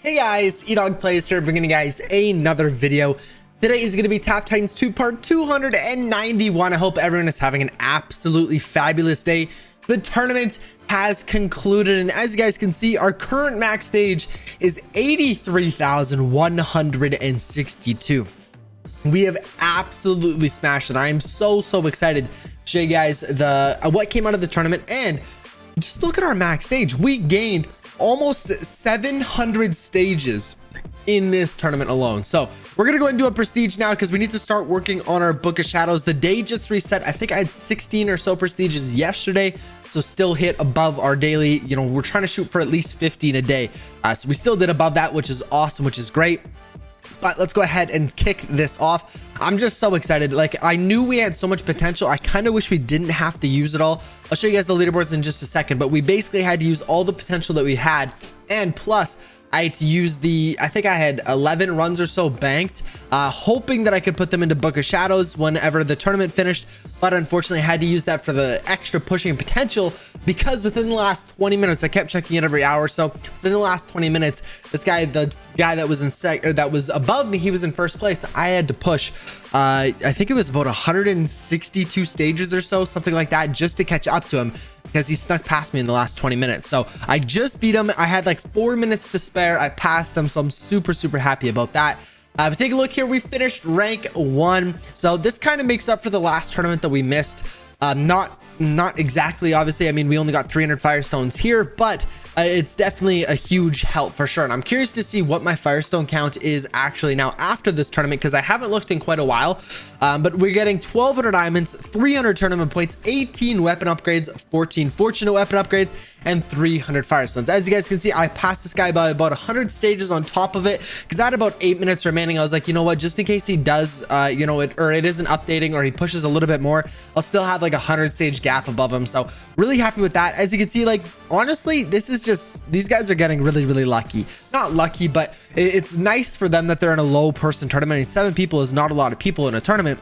Hey guys, EdogPlays here, bringing you guys another video. Today is going to be Top Titans 2 part 291. I hope everyone is having an absolutely fabulous day. The tournament has concluded, and as you guys can see, our current max stage is 83,162. We have absolutely smashed it. I am so excited to show you guys what came out of the tournament, and just look at our max stage. We gained almost 700 stages in this tournament alone. So we're gonna go ahead and do a prestige now because we need to start working on our Book of Shadows. The day just reset. I think I had 16 or so prestiges yesterday, so still hit above our daily. You know, we're trying to shoot for at least 15 a day, so we still did above that, which is awesome, which is great. But let's go ahead and kick this off. I'm just so excited. Like, I knew we had so much potential. I kind of wish we didn't have to use it all. I'll show you guys the leaderboards in just a second, but we basically had to use all the potential that we had, and plus I had to use I think I had 11 runs or so banked, hoping that I could put them into Book of Shadows whenever the tournament finished. But unfortunately, I had to use that for the extra pushing potential because within the last 20 minutes, I kept checking it every hour. So within the last 20 minutes, this guy, the guy that was that was above me, he was in first place. I had to push, I think it was about 162 stages or so, something like that, just to catch up to him, because he snuck past me in the last 20 minutes. So I just beat him. I had like 4 minutes to spare. I passed him, so I'm super happy about that. If you take a look here, we finished rank 1. So this kind of makes up for the last tournament that we missed. Not exactly, obviously. I mean, we only got 300 Firestones here, but it's definitely a huge help for sure. And I'm curious to see what my Firestone count is actually now after this tournament, because I haven't looked in quite a while. But we're getting 1,200 diamonds, 300 tournament points, 18 weapon upgrades, 14 fortunate weapon upgrades, and 300 Firestones. As you guys can see, I passed this guy by about 100 stages on top of it, because I had about 8 minutes remaining. I was like, you know what, just in case he does, you know, it isn't updating, or he pushes a little bit more, I'll still have like a 100 stage gap above him. So really happy with that. As you can see, like, honestly, this is just, these guys are getting really lucky. Not lucky, but it's nice for them that they're in a low person tournament. I mean, 7 people is not a lot of people in a tournament.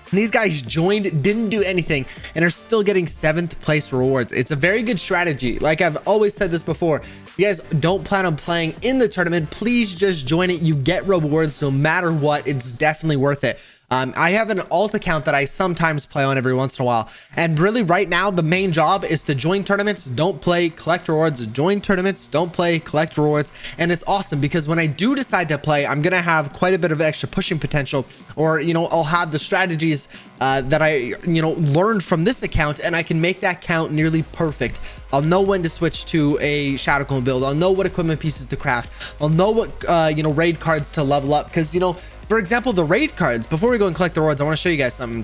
And these guys joined, didn't do anything, and are still getting 7th place rewards. It's a very good strategy. Like I've always said this before, if you guys don't plan on playing in the tournament, please just join it. You get rewards no matter what. It's definitely worth it. I have an alt account that I sometimes play on every once in a while, and really right now the main job is to join tournaments, don't play, collect rewards, join tournaments, don't play, collect rewards. And it's awesome because when I do decide to play, I'm gonna have quite a bit of extra pushing potential, or you know, I'll have the strategies that I learned from this account, and I can make that count nearly perfect. I'll know when to switch to a Shadow Clone build, I'll know what equipment pieces to craft, I'll know what raid cards to level up, because for example, the raid cards, before we go and collect the rewards, I want to show you guys something.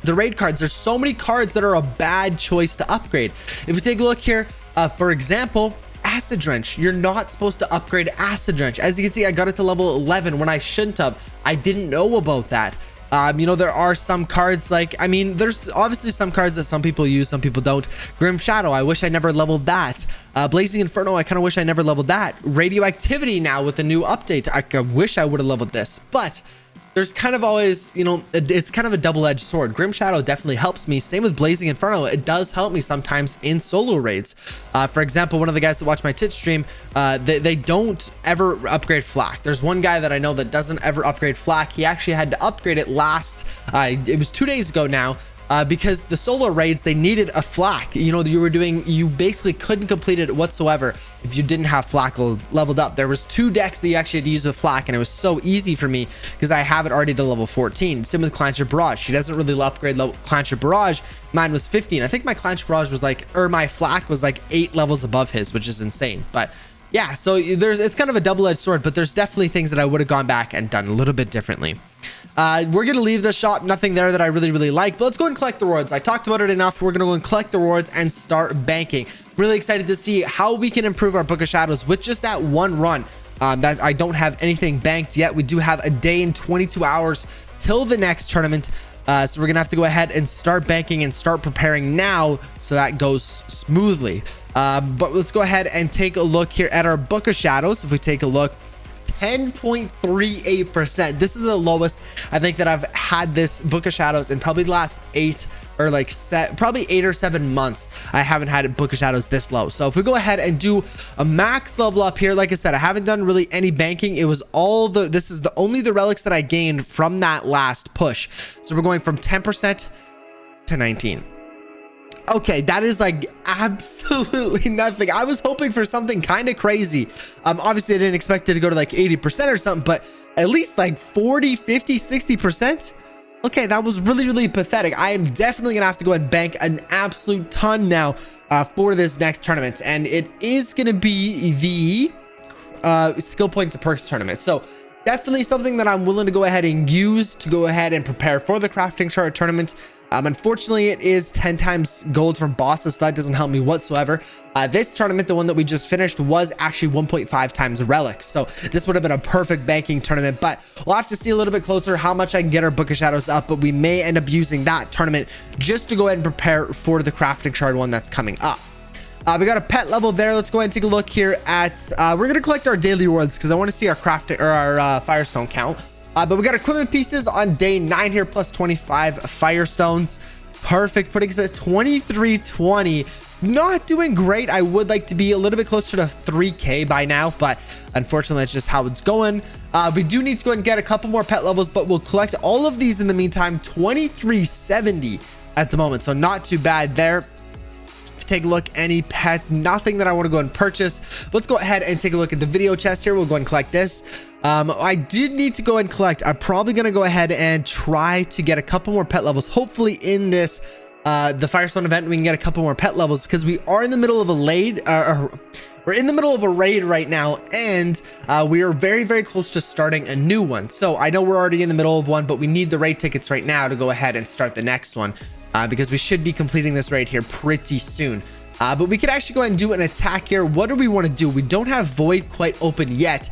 The raid cards, there's so many cards that are a bad choice to upgrade. If you take a look here, for example, Acid Drench, you're not supposed to upgrade Acid Drench. As you can see, I got it to level 11 when I shouldn't have. I didn't know about that. There are some cards, like, I mean, there's obviously some cards that some people use, some people don't. Grim Shadow, I wish I never leveled that. Blazing Inferno, I kind of wish I never leveled that. Radioactivity now with the new update, I wish I would have leveled this. But there's kind of always, it's kind of a double-edged sword. Grim Shadow definitely helps me. Same with Blazing Inferno. It does help me sometimes in solo raids. For example, one of the guys that watch my Twitch stream, they don't ever upgrade Flak. There's one guy that I know that doesn't ever upgrade Flak. He actually had to upgrade it it was 2 days ago now. Because the solo raids, they needed a Flak. You basically couldn't complete it whatsoever if you didn't have Flak leveled up. There was 2 decks that you actually had to use with Flak, and it was so easy for me because I have it already to level 14. Same with Clanship Barrage. He doesn't really upgrade Clanship Barrage. Mine was 15. I think my Clanship Barrage was my Flak was like 8 levels above his, which is insane. But yeah, so it's kind of a double-edged sword, but there's definitely things that I would have gone back and done a little bit differently. We're gonna leave the shop, nothing there that I really like, but let's go and collect the rewards. I talked about it enough. We're gonna go and collect the rewards and start banking. Really excited to see how we can improve our Book of Shadows with just that one run. That I don't have anything banked yet. We do have a day and 22 hours till the next tournament. So we're gonna have to go ahead and start banking and start preparing now so that goes smoothly. But let's go ahead and take a look here at our Book of Shadows. If we take a look, 10.38%. This is the lowest I think that I've had this Book of Shadows in probably the last 8 or like probably 8 or 7 months I haven't had Book of Shadows this low. So if we go ahead and do a max level up here, like I said, I haven't done really any banking. It was all this is only the relics that I gained from that last push. So we're going from 10% to 19. Okay, that is like absolutely nothing. I was hoping for something kind of crazy. Obviously I didn't expect it to go to like 80% or something, but at least like 40, 50, 60%. Okay, that was really pathetic. I am definitely gonna have to go and bank an absolute ton now for this next tournament, and it is gonna be the skill points to perks tournament. So definitely something that I'm willing to go ahead and use to go ahead and prepare for the crafting chart tournament. Unfortunately, it is 10 times gold from bosses, so that doesn't help me whatsoever. This tournament, the one that we just finished, was actually 1.5 times relics. So this would have been a perfect banking tournament, but we'll have to see a little bit closer how much I can get our Book of Shadows up, but we may end up using that tournament just to go ahead and prepare for the crafting shard one that's coming up. We got a pet level there. Let's go ahead and take a look here at, we're going to collect our daily rewards because I want to see our crafting or our Firestone count. But we got equipment pieces on day 9 here, plus 25 Firestones. Perfect, putting us at 2320. Not doing great. I would like to be a little bit closer to 3K by now, but unfortunately that's just how it's going. We do need to go and get a couple more pet levels, but we'll collect all of these in the meantime. 2370 at the moment, so not too bad there. Take a look, any pets, nothing that I want to go and purchase. Let's go ahead and take a look at the video chest here. We'll go and collect this. I did need to go and collect. I'm probably going to go ahead and try to get a couple more pet levels. Hopefully in this the Firestone event we can get a couple more pet levels, because we are in the middle of a raid. We're in the middle of a raid right now, and we are very close to starting a new one. So I know we're already in the middle of one, but we need the raid tickets right now to go ahead and start the next one. Because we should be completing this right here pretty soon. But we could actually go ahead and do an attack here. What do we want to do? We don't have Void quite open yet.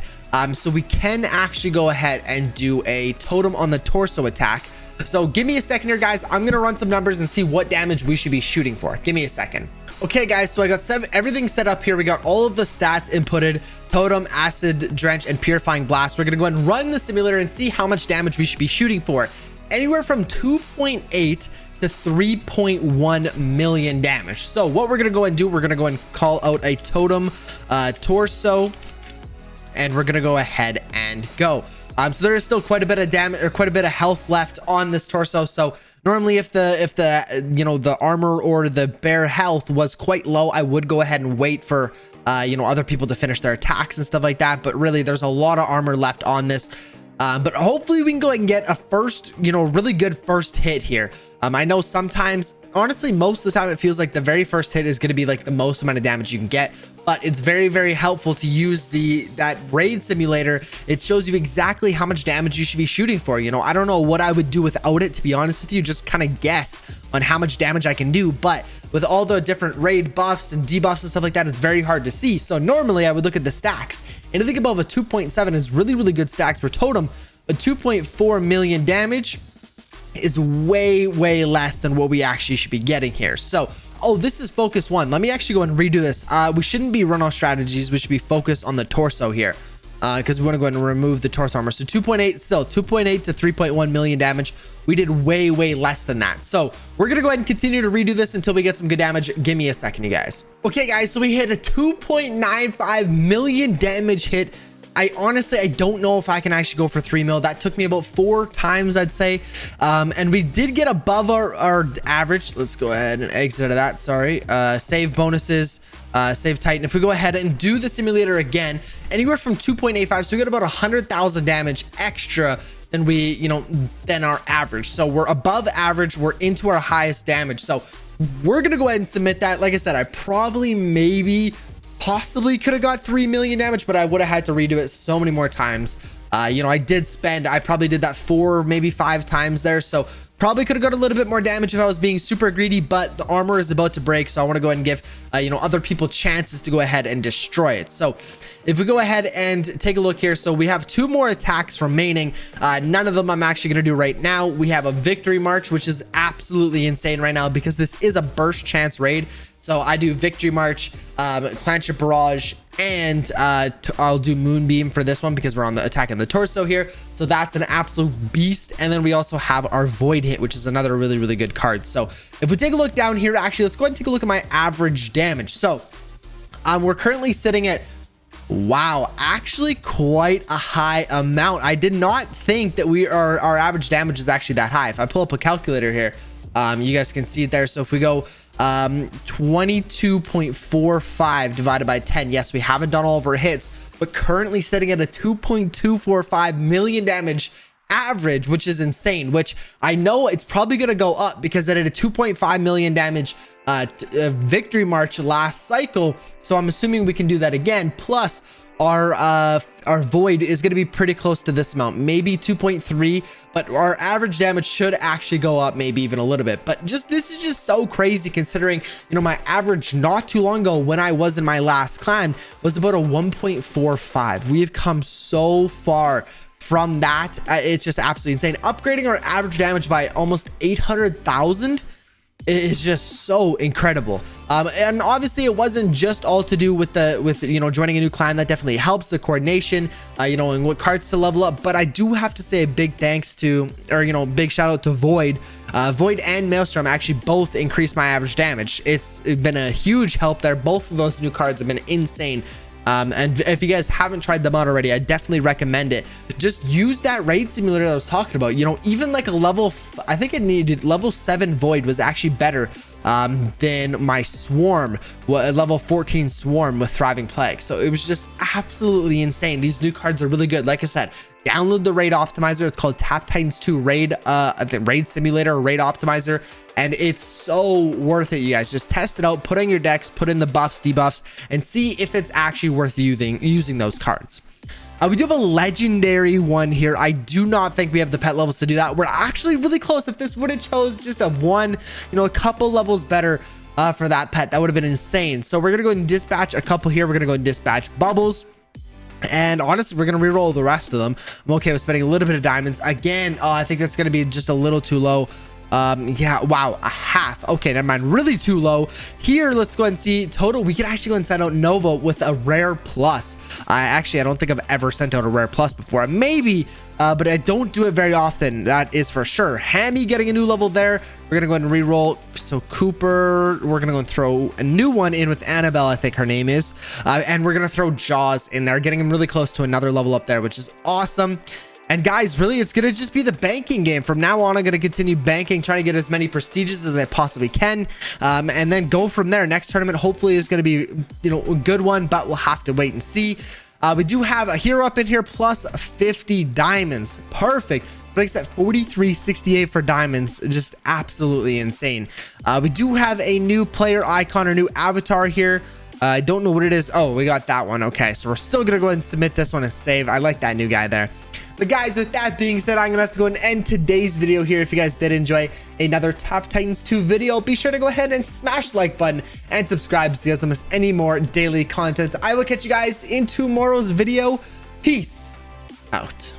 So we can actually go ahead and do a totem on the torso attack. So give me a second here, guys. I'm going to run some numbers and see what damage we should be shooting for. Give me a second. Okay, guys, so I got everything set up here. We got all of the stats inputted: totem, acid, drench, and purifying blast. We're going to go ahead and run the simulator and see how much damage we should be shooting for. Anywhere from 2.8 to 3.1 million damage. So what we're gonna go and do, we're gonna go and call out a totem torso, and we're gonna go ahead and go. So there is still quite a bit of damage, or quite a bit of health left on this torso. So normally if the you know, the armor or the bare health was quite low, I would go ahead and wait for you know, other people to finish their attacks and stuff like that. But really there's a lot of armor left on this. But hopefully we can go ahead and get a first, you know, really good first hit here. I know sometimes, honestly, most of the time it feels like the very first hit is going to be like the most amount of damage you can get, but it's very helpful to use that raid simulator. It shows you exactly how much damage you should be shooting for. You know, I don't know what I would do without it, to be honest with you, just kind of guess on how much damage I can do. But with all the different raid buffs and debuffs and stuff like that, it's very hard to see. So normally I would look at the stacks, and I think above a 2.7 is really good stacks for totem, but 2.4 million damage is way less than what we actually should be getting here. So, oh, this is focus 1. Let me actually go and redo this. We shouldn't be run off strategies. We should be focused on the torso here, because we want to go ahead and remove the torso armor. So 2.8, still 2.8 to 3.1 million damage. We did way less than that. So we're gonna go ahead and continue to redo this until we get some good damage. Give me a second, you guys. Okay, guys, so we hit a 2.95 million damage hit. I honestly don't know if I can actually go for 3 mil. That took me about 4 times, I'd say. And we did get above our average. Let's go ahead and exit out of that. Sorry. Save bonuses, save Titan. If we go ahead and do the simulator again, anywhere from 2.85, so we got about 100,000 damage extra than we, you know, than our average. So we're above average. We're into our highest damage. So we're gonna go ahead and submit that. Like I said, I probably possibly could have got 3 million damage, but I would have had to redo it so many more times. You know, I probably did that 4, maybe 5 times there. So probably could have got a little bit more damage if I was being super greedy, but the armor is about to break. So I want to go ahead and give, you know, other people chances to go ahead and destroy it. So if we go ahead and take a look here, so we have 2 more attacks remaining. None of them I'm actually going to do right now. We have a victory march, which is absolutely insane right now because this is a burst chance raid. So I do victory march, clanship barrage, and I'll do moonbeam for this one because we're on the attack in the torso here. So that's an absolute beast. And then we also have our void hit, which is another really good card. So If we take a look down here, actually, let's go ahead and take a look at my average damage. So we're currently sitting at, wow, actually quite a high amount. I did not think that our average damage is actually that high. If I pull up a calculator here, you guys can see it there. So if we go 22.45 divided by 10, yes, we haven't done all of our hits, but currently sitting at a 2.245 million damage average, which is insane, which I know it's probably going to go up because I did a 2.5 million damage victory march last cycle. So I'm assuming we can do that again. Plus our void is going to be pretty close to this amount, maybe 2.3, but our average damage should actually go up maybe even a little bit. But this is just so crazy considering, you know, my average not too long ago when I was in my last clan was about a 1.45. We have come so far from that. It's just absolutely insane. Upgrading our average damage by almost 800,000 is just so incredible. And obviously it wasn't just all to do with you know, joining a new clan. That definitely helps the coordination, you know, and what cards to level up. But I do have to say a big thanks to, or, you know, big shout out to Void. Void and Maelstrom actually both increased my average damage. It's been a huge help there. Both of those new cards have been insane. And if you guys haven't tried them out already, I definitely recommend it. Just use that raid simulator that I was talking about. You know, even like a level, I think it needed level 7 void was actually better than my swarm, level 14 swarm with thriving plague. So it was just absolutely insane. These new cards are really good. Like I said, download the raid optimizer. It's called Tap Titans 2 raid, the raid simulator, raid optimizer, and it's so worth it. You guys just test it out, put on your decks, put in the buffs, debuffs, and see if it's actually worth using those cards. We do have a legendary one here. I do not think we have the pet levels to do that. We're actually really close. If this would have chose just a one, you know, a couple levels better for that pet, that would have been insane. So we're gonna go and dispatch a couple here. We're gonna go and dispatch Bubbles. And honestly, we're gonna reroll the rest of them. I'm okay with spending a little bit of diamonds again. I think that's gonna be just a little too low. Yeah, wow, a half. Okay, never mind, really too low. Here, let's go ahead and see total. We can actually go and send out Nova with a rare plus. I don't think I've ever sent out a rare plus before. Maybe, but I don't do it very often. That is for sure. Hammy getting a new level there. We're gonna go ahead and re-roll. So Cooper, we're gonna go and throw a new one in with Annabelle, I think her name is, and we're gonna throw Jaws in there, getting him really close to another level up there, which is awesome. And guys, really, it's gonna just be the banking game from now on. I'm gonna continue banking, trying to get as many prestiges as I possibly can, and then go from there. Next tournament hopefully is gonna be, you know, a good one, but we'll have to wait and see. We do have a hero up in here plus 50 diamonds. Perfect. Breaks at 43.68 for diamonds. Just absolutely insane. We do have a new player icon or new avatar here. I don't know what it is. Oh, we got that one. Okay, so we're still gonna go ahead and submit this one and save. I like that new guy there. But guys, with that being said, I'm gonna have to go and end today's video here. If you guys did enjoy another Tap Titans 2 video, be sure to go ahead and smash the like button and subscribe so you guys don't miss any more daily content. I will catch you guys in tomorrow's video. Peace out.